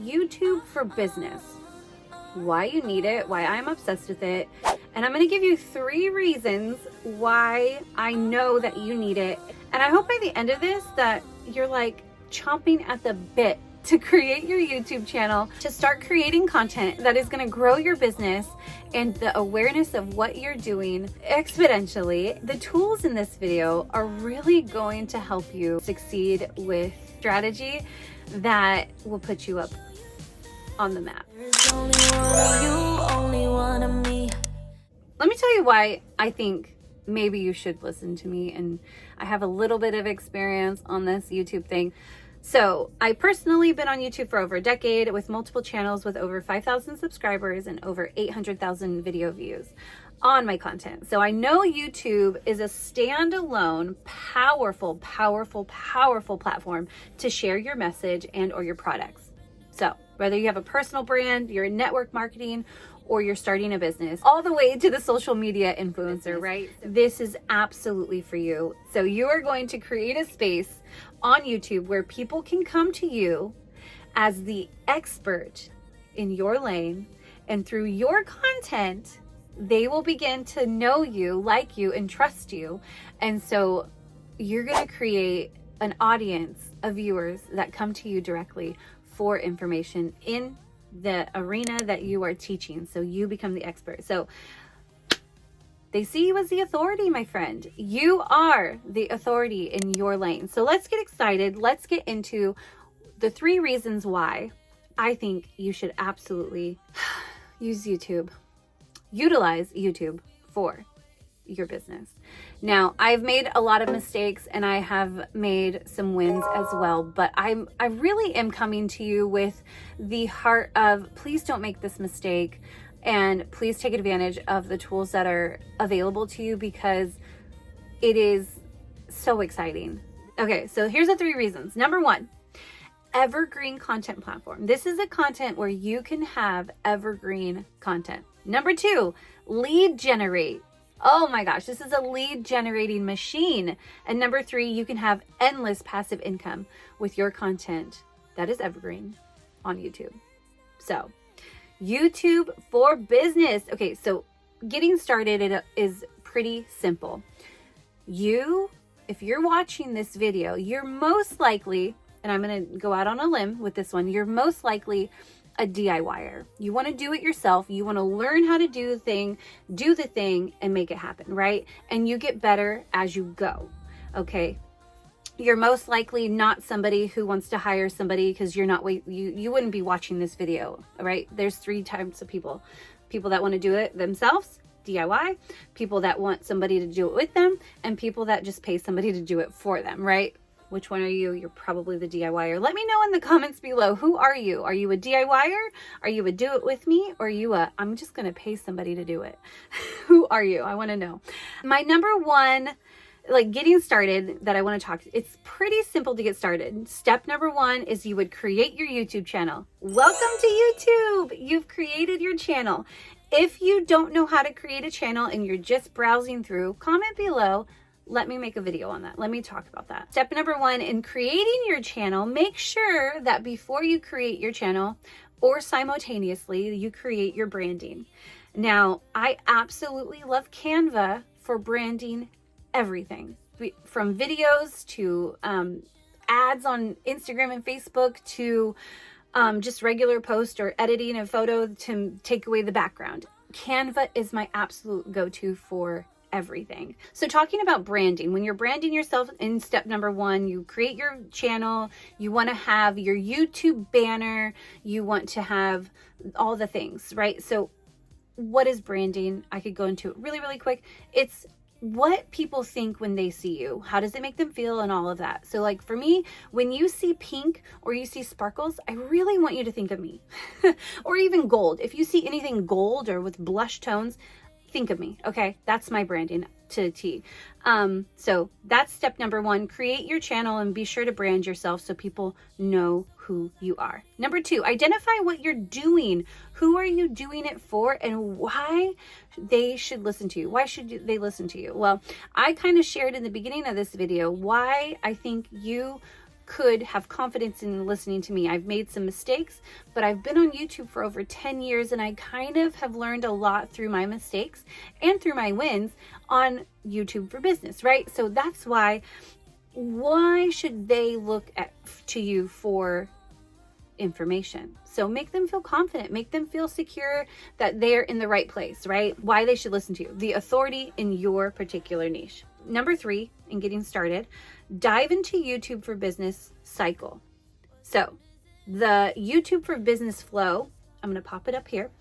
YouTube for business. Why you need it, why I'm obsessed with it, and I'm going to give you 3 reasons why I know that you need it. And I hope by the end of this that you're like chomping at the bit to create your YouTube channel, to start creating content that is going to grow your business and the awareness of what you're doing exponentially. The tools in this video are really going to help you succeed with strategy that will put you up on the map. Let me tell you why I think maybe you should listen to me, and I have a little bit of experience on this YouTube thing. So I personally been on YouTube for over a decade with multiple channels with over 5,000 subscribers and over 800,000 video views on my content. So I know YouTube is a standalone, powerful platform to share your message and or your products. So whether you have a personal brand, you're in network marketing, or you're starting a business, all the way to the social media influencer, right? This is absolutely for you. So you are going to create a space on YouTube where people can come to you as the expert in your lane, and through your content, they will begin to know you, like you, and trust you. And so you're going to create an audience of viewers that come to you directly for information in the arena that you are teaching. So you become the expert. So they see you as the authority, my friend. You are the authority in your lane. So let's get excited. Let's get into the 3 reasons why I think you should absolutely use YouTube. Utilize YouTube for your business. Now, I've made a lot of mistakes and I have made some wins as well, but I really am coming to you with the heart of, please don't make this mistake, and please take advantage of the tools that are available to you, because it is so exciting. Okay, so here's the 3 reasons. Number 1, Evergreen content platform. This is a content where you can have evergreen content. Number 2, lead generate. Oh my gosh, this is a lead generating machine. And number 3, you can have endless passive income with your content that is evergreen on YouTube. So YouTube for business. Okay, so getting started is pretty simple. If you're watching this video, you're most likely, and I'm going to go out on a limb with this one, you're most likely a DIYer. You want to do it yourself. You want to learn how to do the thing and make it happen, right? And you get better as you go. Okay. You're most likely not somebody who wants to hire somebody, because you wouldn't be watching this video, right? There's 3 types of people. People that want to do it themselves, DIY, people that want somebody to do it with them, and people that just pay somebody to do it for them, right? Which one are you? You're probably the DIYer. Let me know in the comments below. Who are you? Are you a DIYer? Are you a do it with me? Or are you I'm just going to pay somebody to do it? Who are you? I want to know. My number 1, like getting started, that I want to talk, it's pretty simple to get started. Step number 1 is you would create your YouTube channel. Welcome to YouTube. You've created your channel. If you don't know how to create a channel and you're just browsing through, comment below. Let me make a video on that. Let me talk about that. Step number 1 in creating your channel, make sure that before you create your channel, or simultaneously, you create your branding. Now, I absolutely love Canva for branding everything, from videos to ads on Instagram and Facebook to just regular post or editing a photo to take away the background. Canva is my absolute go-to for everything. So talking about branding, when you're branding yourself in step number 1, you create your channel, you want to have your YouTube banner, you want to have all the things, right? So what is branding? I could go into it really quick. It's what people think when they see you. How does it make them feel and all of that? So like for me, when you see pink or you see sparkles, I really want you to think of me. Or even gold. If you see anything gold or with blush tones, think of me. Okay, that's my branding to a T. So that's step number 1. Create your channel and be sure to brand yourself so people know who you are. Number 2, identify what you're doing. Who are you doing it for, and why they should listen to you? Why should they listen to you? Well, I kind of shared in the beginning of this video why I think you could have confidence in listening to me. I've made some mistakes, but I've been on YouTube for over 10 years and I kind of have learned a lot through my mistakes and through my wins on YouTube for Business, right? So that's why should they look to you for information? So make them feel confident, make them feel secure that they're in the right place, right? Why they should listen to you, the authority in your particular niche. Number 3, in getting started, dive into YouTube for Business cycle. So the YouTube for Business flow, I'm going to pop it up here.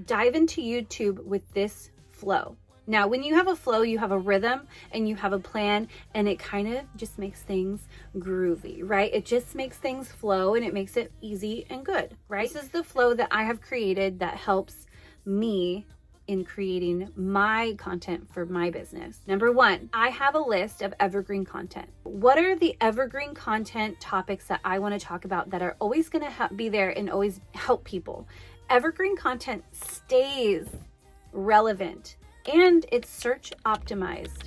Dive into YouTube with this flow. Now, when you have a flow, you have a rhythm and you have a plan, and it kind of just makes things groovy, right? It just makes things flow and it makes it easy and good, right? This is the flow that I have created that helps me in creating my content for my business. Number 1, I have a list of evergreen content. What are the evergreen content topics that I want to talk about that are always going to be there and always help people? Evergreen content stays relevant and it's search optimized.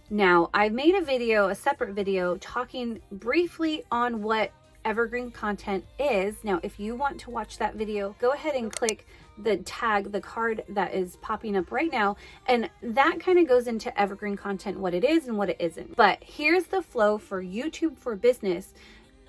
Now, I made a separate video talking briefly on what evergreen content is. Now, if you want to watch that video, go ahead and click the card that is popping up right now. And that kind of goes into evergreen content, what it is and what it isn't. But here's the flow for YouTube for Business.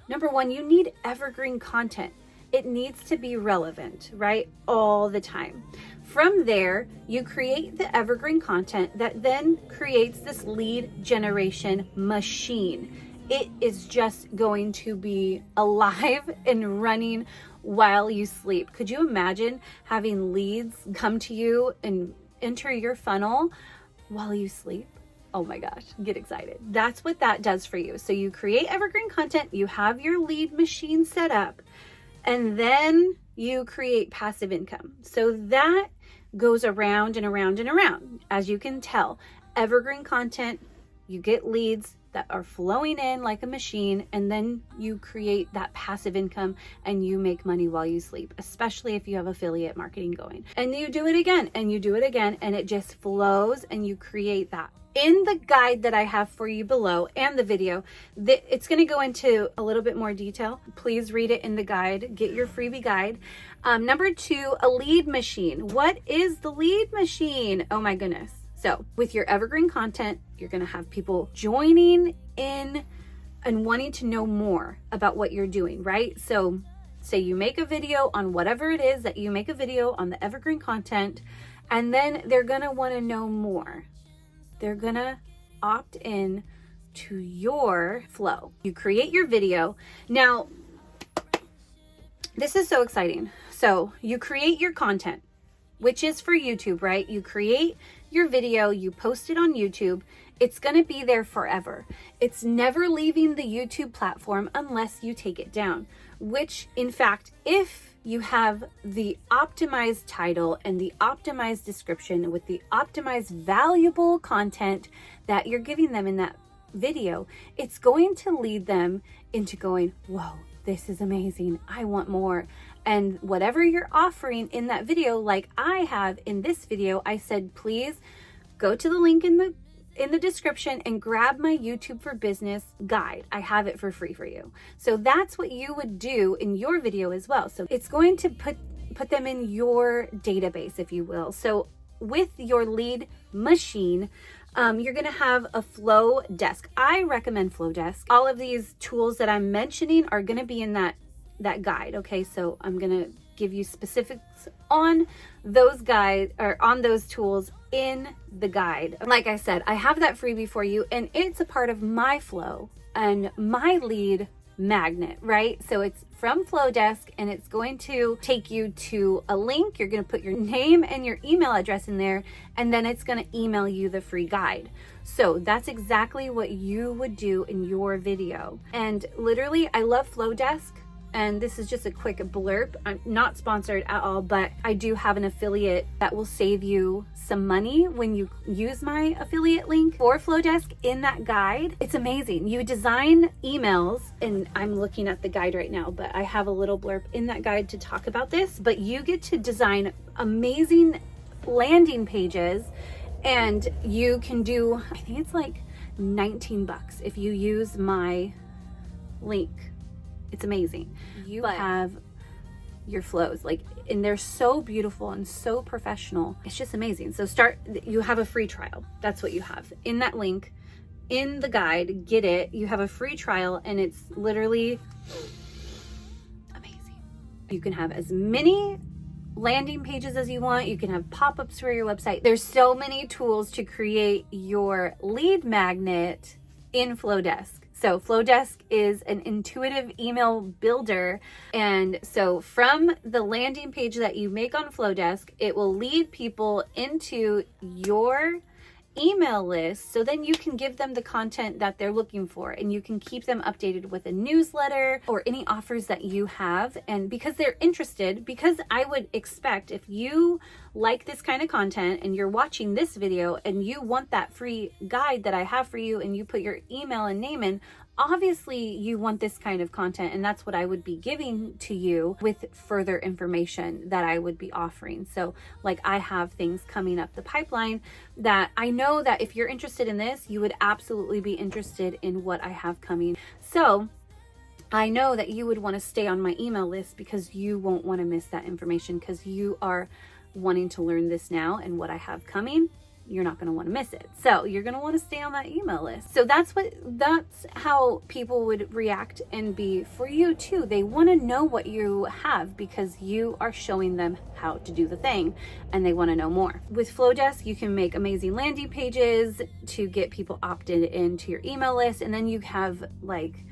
Number 1, you need evergreen content. It needs to be relevant, right? All the time. From there, you create the evergreen content that then creates this lead generation machine. It is just going to be alive and running while you sleep. Could you imagine having leads come to you and enter your funnel while you sleep? Oh my gosh, get excited. That's what that does for you. So you create evergreen content, you have your lead machine set up, and then you create passive income. So that goes around and around and around. As you can tell, evergreen content, you get leads that are flowing in like a machine, and then you create that passive income and you make money while you sleep, especially if you have affiliate marketing going. And you do it again and you do it again, and it just flows and you create that. In the guide that I have for you below and the video, it's going to go into a little bit more detail. Please read it in the guide. Get your freebie guide. Number 2, a lead machine. What is the lead machine? Oh my goodness. So with your evergreen content, you're going to have people joining in and wanting to know more about what you're doing, right? So say you make a video on whatever it is that you make a video on the evergreen content, and then they're going to want to know more. They're going to opt in to your flow. You create your video. Now, this is so exciting. So you create your content, which is for YouTube, right? You create your video, you post it on YouTube. It's going to be there forever. It's never leaving the YouTube platform unless you take it down, which in fact, if you have the optimized title and the optimized description with the optimized valuable content that you're giving them in that video, it's going to lead them into going, whoa, this is amazing. I want more. And whatever you're offering in that video, like I have in this video, I said, please go to the link in the description and grab my YouTube for Business guide. I have it for free for you. So that's what you would do in your video as well. So it's going to put them in your database, if you will. So with your lead machine, you're going to have a Flodesk. I recommend Flodesk. All of these tools that I'm mentioning are going to be in that guide. Okay, so I'm going to give you specifics on those guides or on those tools in the guide. Like I said, I have that freebie for you, and it's a part of my flow and my lead magnet, right? So it's from Flodesk, and it's going to take you to a link. You're going to put your name and your email address in there, and then it's going to email you the free guide. So that's exactly what you would do in your video. And literally, I love Flodesk. And this is just a quick blurb. I'm not sponsored at all, but I do have an affiliate that will save you some money when you use my affiliate link for Flodesk in that guide. It's amazing. You design emails, and I'm looking at the guide right now, but I have a little blurb in that guide to talk about this, but you get to design amazing landing pages, and you can do, I think it's like $19 if you use my link. It's amazing. You have your flows, like, and they're so beautiful and so professional. It's just amazing. So you have a free trial. That's what you have in that link, in the guide. Get it. You have a free trial, and it's literally amazing. You can have as many landing pages as you want. You can have pop-ups for your website. There's so many tools to create your lead magnet in Flodesk. So Flodesk is an intuitive email builder. And so from the landing page that you make on Flodesk, it will lead people into your email list. So then you can give them the content that they're looking for, and you can keep them updated with a newsletter or any offers that you have. And because they're interested, because I would expect if you like this kind of content and you're watching this video and you want that free guide that I have for you, and you put your email and name in, obviously you want this kind of content, and that's what I would be giving to you with further information that I would be offering. So like, I have things coming up the pipeline that I know that if you're interested in this, you would absolutely be interested in what I have coming. So I know that you would want to stay on my email list because you won't want to miss that information, because you are wanting to learn this now, and what I have coming, you're not going to want to miss it. So you're going to want to stay on that email list. So that's how people would react and be for you too. They want to know what you have because you are showing them how to do the thing, and they want to know more. With Flodesk, you can make amazing landing pages to get people opted into your email list. And then you have like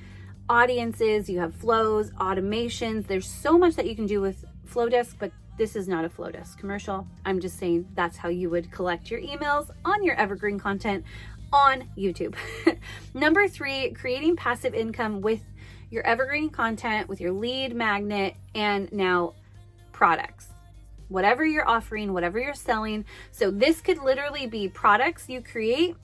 audiences, you have flows, automations. There's so much that you can do with Flodesk, but this is not a Flodesk commercial. I'm just saying that's how you would collect your emails on your Evergreen content on YouTube. Number 3, creating passive income with your Evergreen content, with your lead magnet, and now products. Whatever you're offering, whatever you're selling. So this could literally be products you create,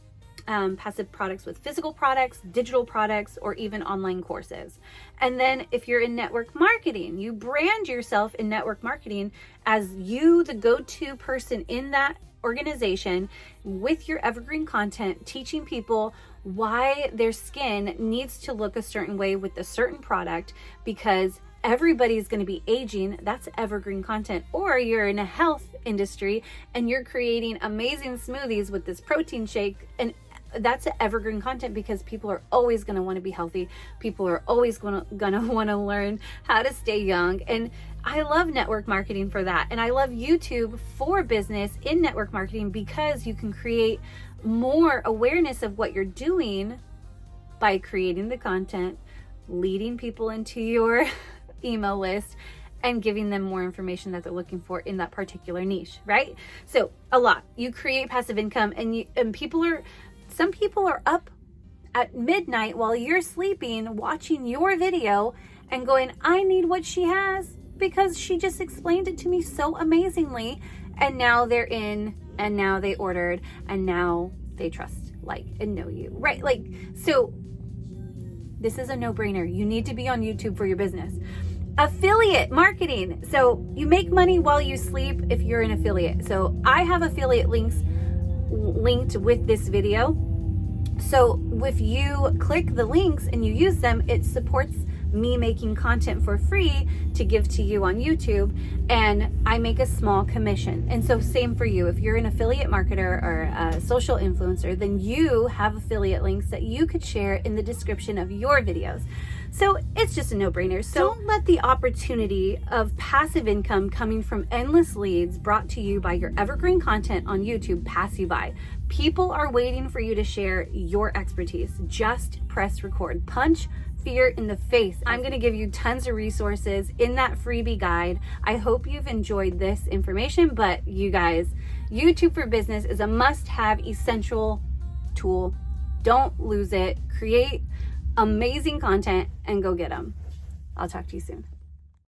passive products with physical products, digital products, or even online courses. And then if you're in network marketing, you brand yourself in network marketing as you, the go-to person in that organization, with your Evergreen content, teaching people why their skin needs to look a certain way with a certain product, because everybody's going to be aging. That's Evergreen content. Or you're in a health industry and you're creating amazing smoothies with this protein shake, and that's Evergreen content, because people are always going to want to be healthy. People are always going to want to learn how to stay young. And I love network marketing for that. And I love YouTube for business in network marketing, because you can create more awareness of what you're doing by creating the content, leading people into your email list, and giving them more information that they're looking for in that particular niche, right? So a lot. You create passive income, and some people are up at midnight while you're sleeping watching your video and going, I need what she has because she just explained it to me so amazingly. And now they're in, and now they ordered, and now they trust, like, and know you, right? Like, so this is a no-brainer. You need to be on YouTube for your business. Affiliate marketing. So you make money while you sleep if you're an affiliate. So I have affiliate links linked with this video. So if you click the links and you use them, it supports me making content for free to give to you on YouTube, and I make a small commission. And so same for you. If you're an affiliate marketer or a social influencer, then you have affiliate links that you could share in the description of your videos. So it's just a no-brainer. So don't let the opportunity of passive income coming from endless leads brought to you by your Evergreen content on YouTube pass you by. People are waiting for you to share your expertise. Just press record. Punch fear in the face. I'm going to give you tons of resources in that freebie guide. I hope you've enjoyed this information, but you guys, YouTube for Business is a must-have essential tool. Don't lose it. Create amazing content and go get them. I'll talk to you soon.